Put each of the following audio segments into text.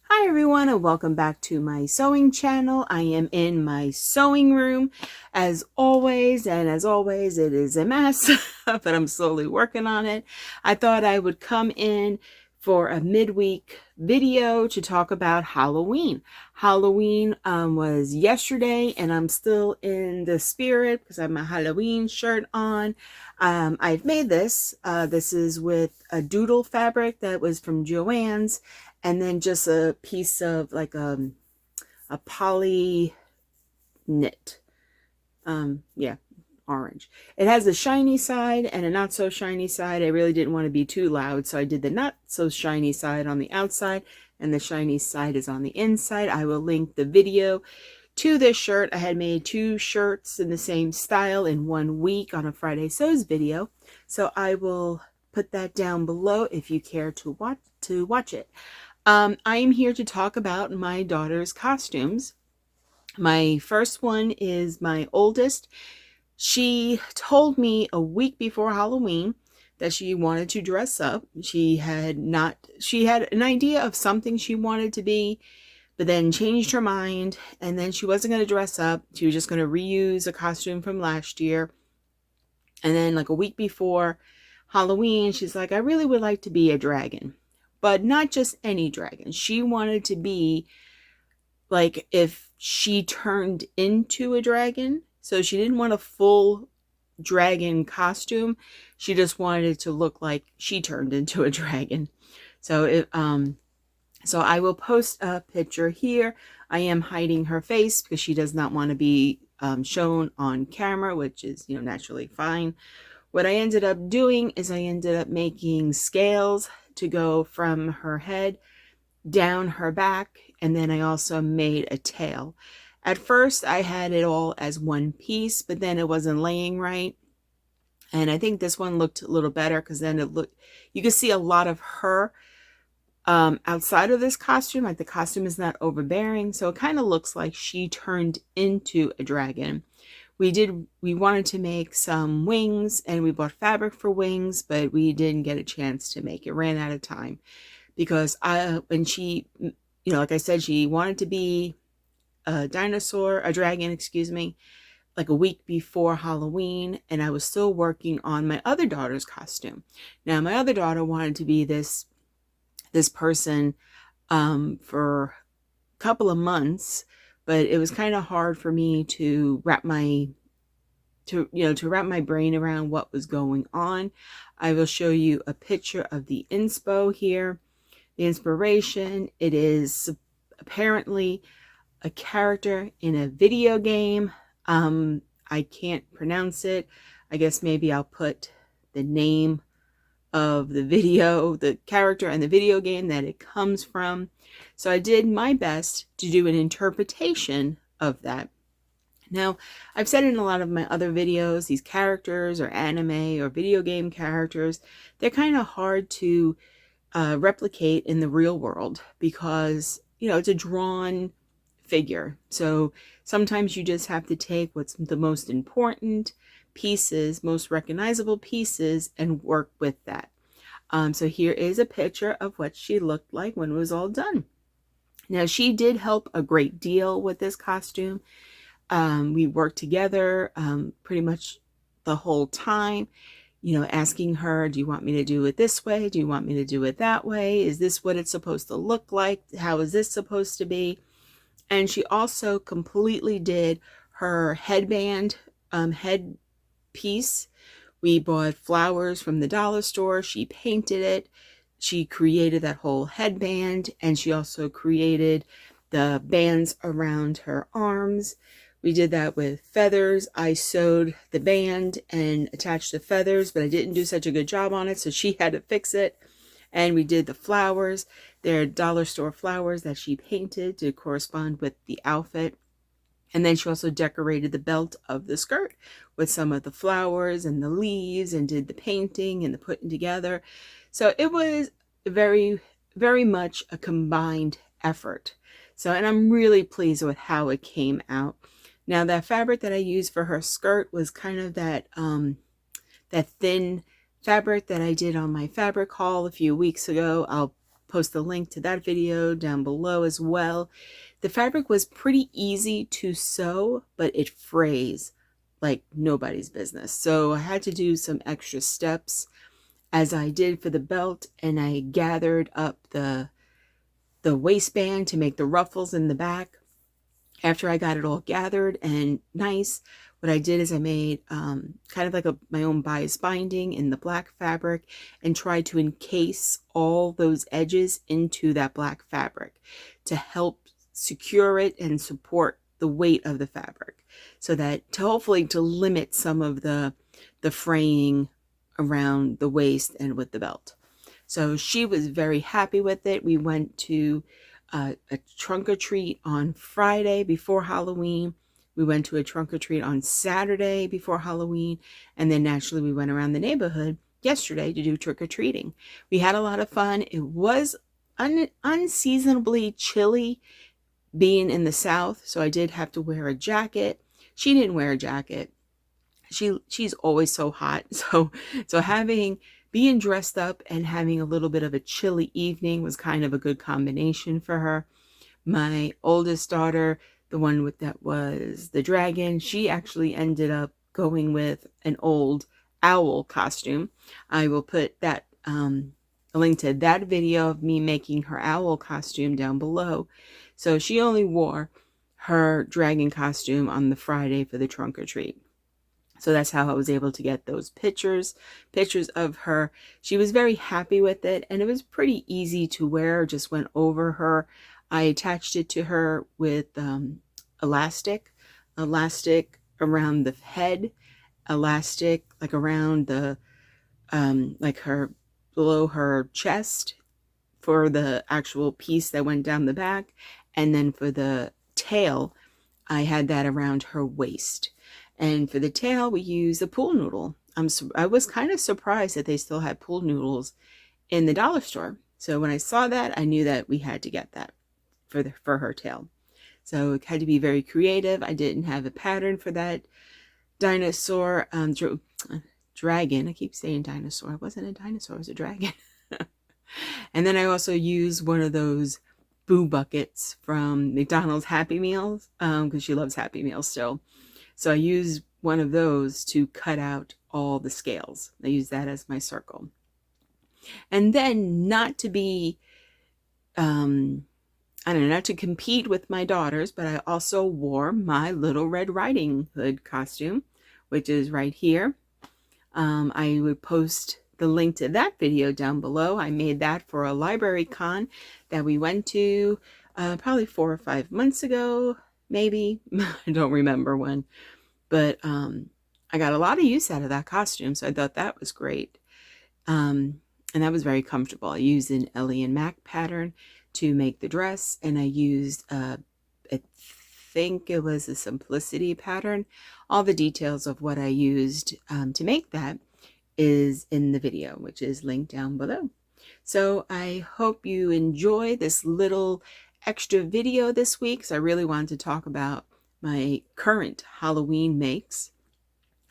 Hi everyone, and welcome back to my sewing channel. I am in my sewing room as always, and as always it is a mess, but I'm slowly working on it. I thought I would come in for a midweek video to talk about Halloween. Halloween was yesterday, and I'm still in the spirit because I have my Halloween shirt on. I've made this. This is with a doodle fabric that was from Joann's, and then just a piece of like a poly knit. Yeah, orange. It has a shiny side and a not so shiny side. I really didn't want to be too loud, so I did the not so shiny side on the outside, and the shiny side is on the inside. I will link the video to this shirt. I had made 2 shirts in the same style in 1 week on a Friday Sews video, so I will put that down below if you care to watch it. I am here to talk about my daughter's costumes. My first one is my oldest. She told me a week before Halloween that she wanted to dress up. She had an idea of something she wanted to be, but then changed her mind, and then she wasn't going to dress up. She was just going to reuse a costume from last year. And then like a week before Halloween, she's like, I really would like to be a dragon, but not just any dragon. She wanted to be like if she turned into a dragon. So she didn't want a full dragon costume. She just wanted it to look like she turned into a dragon. So I will post a picture here. I am hiding her face because she does not want to be shown on camera, which is, naturally fine. What I ended up doing is I ended up making scales to go from her head down her back, and then I also made a tail. At first I had it all as one piece, but then it wasn't laying right, and I think this one looked a little better because then you can see a lot of her outside of this costume. Like the costume is not overbearing, so it kind of looks like she turned into a dragon. We wanted to make some wings, and we bought fabric for wings, but we didn't get a chance to make it. Ran out of time because when she, like I said, she wanted to be a dragon, excuse me, like a week before Halloween, and I was still working on my other daughter's costume. Now, my other daughter wanted to be this person for a couple of months, but it was kind of hard for me to wrap my brain around what was going on. I will show you a picture of the inspo here. The inspiration, it is apparently a character in a video game. I can't pronounce it. I guess maybe I'll put the name of the video, the character and the video game that it comes from. So I did my best to do an interpretation of that. Now, I've said in a lot of my other videos, these characters or anime or video game characters, they're kind of hard to replicate in the real world because, it's a drawn figure. So sometimes you just have to take what's the most important pieces, most recognizable pieces, and work with that. So here is a picture of what she looked like when it was all done. Now, she did help a great deal with this costume. We worked together pretty much the whole time, asking her, do you want me to do it this way? Do you want me to do it that way? Is this what it's supposed to look like? How is this supposed to be? And she also completely did her headband, head piece. We bought flowers from the dollar store. She painted it. She created that whole headband, and she also created the bands around her arms. We did that with feathers. I sewed the band and attached the feathers, but I didn't do such a good job on it, so she had to fix it. And we did the flowers. They're dollar store flowers that she painted to correspond with the outfit. And then she also decorated the belt of the skirt with some of the flowers and the leaves, and did the painting and the putting together. So it was very, very much a combined effort. So, and I'm really pleased with how it came out. Now, that fabric that I used for her skirt was kind of that thin fabric that I did on my fabric haul a few weeks ago. I'll post a link to that video down below as well. The fabric was pretty easy to sew, but it frays like nobody's business. So I had to do some extra steps as I did for the belt, and I gathered up the waistband to make the ruffles in the back. After I got it all gathered and nice, what I did is I made kind of like my own bias binding in the black fabric and tried to encase all those edges into that black fabric to help secure it and support the weight of the fabric, so that hopefully to limit some of the fraying around the waist and with the belt. So she was very happy with it. We went to a trunk or treat on Friday before Halloween. We went to a trunk or treat on Saturday before Halloween. And then naturally we went around the neighborhood yesterday to do trick or treating. We had a lot of fun. It was unseasonably chilly being in the South, so I did have to wear a jacket. She didn't wear a jacket. She's always so hot. So being dressed up and having a little bit of a chilly evening was kind of a good combination for her. My oldest daughter, the one that was the dragon, she actually ended up going with an old owl costume. I will put that a link to that video of me making her owl costume down below. So she only wore her dragon costume on the Friday for the trunk or treat. So that's how I was able to get those pictures of her. She was very happy with it, and it was pretty easy to wear. Just went over her. I attached it to her with elastic around the head, elastic like around the like her below her chest for the actual piece that went down the back, and then for the tail I had that around her waist. And for the tail, we used a pool noodle. I was kind of surprised that they still had pool noodles in the dollar store. So when I saw that, I knew that we had to get that for her tail. So it had to be very creative. I didn't have a pattern for that dinosaur, dragon. I keep saying dinosaur. It wasn't a dinosaur, it was a dragon. And then I also used one of those Boo buckets from McDonald's Happy Meals, because she loves Happy Meals still. So I used one of those to cut out all the scales. I used that as my circle. And then not to be, not to compete with my daughters, but I also wore my Little Red Riding Hood costume, which is right here. I would post the link to that video down below. I made that for a library con that we went to probably 4 or 5 months ago, maybe. I don't remember when. But I got a lot of use out of that costume, so I thought that was great. And that was very comfortable. I used an Ellie and Mac pattern to make the dress, and I used, I think it was a Simplicity pattern. All the details of what I used to make that is in the video, which is linked down below. So I hope you enjoy this little extra video this week, because I really wanted to talk about my current Halloween makes.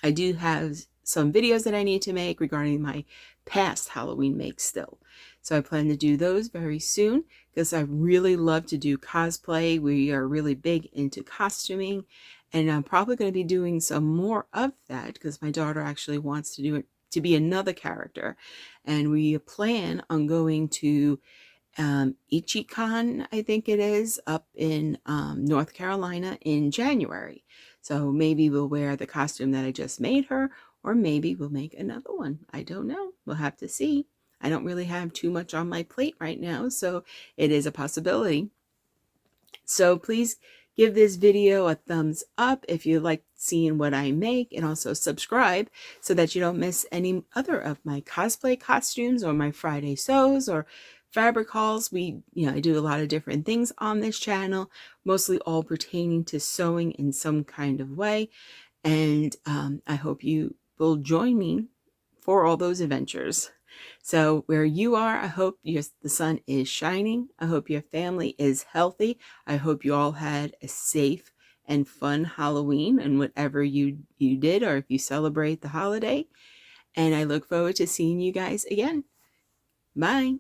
I do have some videos that I need to make regarding my past Halloween makes still. So I plan to do those very soon, because I really love to do cosplay. We are really big into costuming, and I'm probably going to be doing some more of that because my daughter actually wants to do it to be another character, and we plan on going to Ichicon, I think it is, up in North Carolina in January. So maybe we'll wear the costume that I just made her, or maybe we'll make another one. I don't know. We'll have to see. I don't really have too much on my plate right now, so it is a possibility. So please give this video a thumbs up if you like seeing what I make, and also subscribe so that you don't miss any other of my cosplay costumes or my Friday sews or fabric hauls. I do a lot of different things on this channel, mostly all pertaining to sewing in some kind of way. And I hope you will join me for all those adventures. So where you are, I hope the sun is shining. I hope your family is healthy. I hope you all had a safe and fun Halloween and whatever you did, or if you celebrate the holiday. And I look forward to seeing you guys again. Bye.